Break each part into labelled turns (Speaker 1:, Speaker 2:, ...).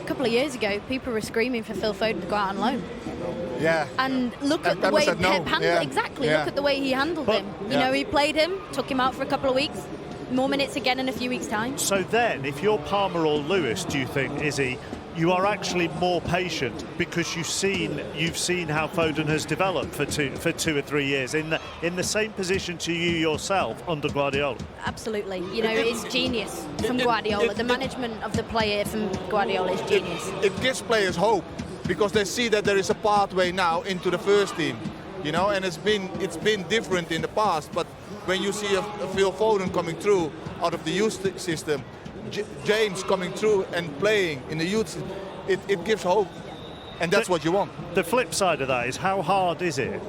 Speaker 1: couple of years ago, people were screaming for Phil Foden to go out on loan.
Speaker 2: Yeah.
Speaker 1: And look at the
Speaker 2: Pep
Speaker 1: way
Speaker 2: said no.
Speaker 1: Pep handled exactly.
Speaker 2: Yeah.
Speaker 1: Look at the way he handled him. You know, he played him, took him out for a couple of weeks, more minutes again in a few weeks' time.
Speaker 3: So then, if you're Palmer or Lewis, do you think, Izzy, you are actually more patient because you've seen how Foden has developed for two or 3 years in the same position to you yourself under Guardiola?
Speaker 1: Absolutely. You know, it's genius from Guardiola. The management of the player from Guardiola is genius.
Speaker 2: It gives players hope because they see that there is a pathway now into the first team. You know, and it's been different in the past, but when you see a Phil Foden coming through out of the youth system, James coming through and playing in the youth, it gives hope, and that's what you want.
Speaker 3: The flip side of that is, how hard is it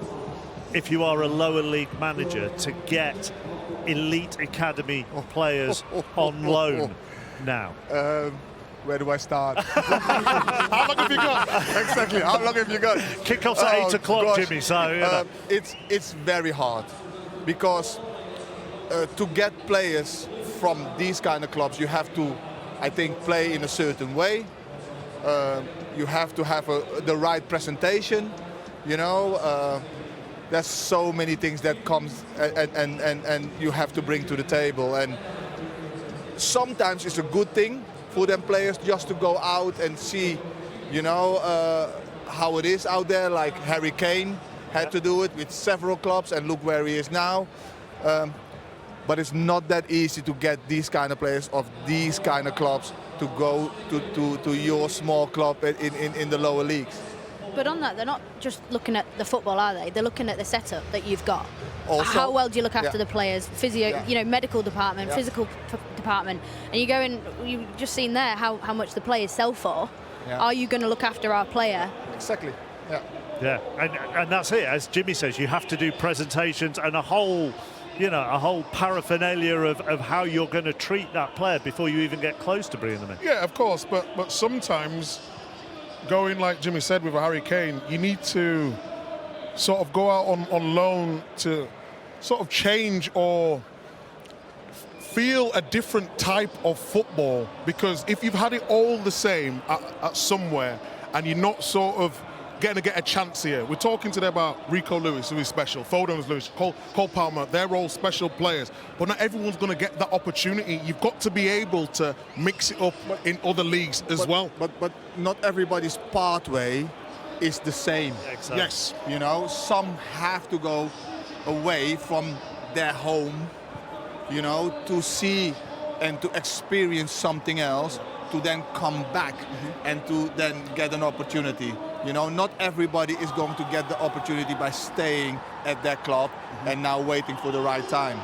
Speaker 3: if you are a lower league manager to get elite academy players on loan now?
Speaker 2: Where do I start? How long have you got? Exactly. How long have you got?
Speaker 3: Kickoff's at 8 o'clock, Jimmy. So you know.
Speaker 2: It's very hard because to get players from these kind of clubs, you have to, I think, play in a certain way. You have to have the right presentation. You know, there's so many things that comes and you have to bring to the table. And sometimes it's a good thing for them players just to go out and see, you know, how it is out there. Like Harry Kane had to do it with several clubs, and look where he is now. But it's not that easy to get these kind of players of these kind of clubs to go to your small club in the lower leagues.
Speaker 1: But on that, they're not just looking at the football, are they? They're looking at the setup that you've got.
Speaker 2: Also,
Speaker 1: how well do you look after the players? Physio, you know, medical department, physical department. And you go in, you've just seen there how much the players sell for.
Speaker 2: Yeah.
Speaker 1: Are you going to look after our player?
Speaker 2: Exactly, yeah.
Speaker 3: Yeah, and that's it. As Jimmy says, you have to do presentations and a whole paraphernalia of how you're going to treat that player before you even get close to bringing them in.
Speaker 4: Yeah, of course, but sometimes going, like Jimmy said, with a Harry Kane, you need to sort of go out on loan to sort of change or feel a different type of football, because if you've had it all the same at somewhere and you're not sort of getting to get a chance here. We're talking today about Rico Lewis, who is special, Foden's Lewis, Cole Palmer, they're all special players, but not everyone's going to get that opportunity. You've got to be able to mix it up in other leagues as well.
Speaker 2: But not everybody's pathway is the same.
Speaker 3: Exactly.
Speaker 4: Yes.
Speaker 2: You know, some have to go away from their home, you know, to see and to experience something else, to then come back and to then get an opportunity. You know, not everybody is going to get the opportunity by staying at their club and now waiting for the right time.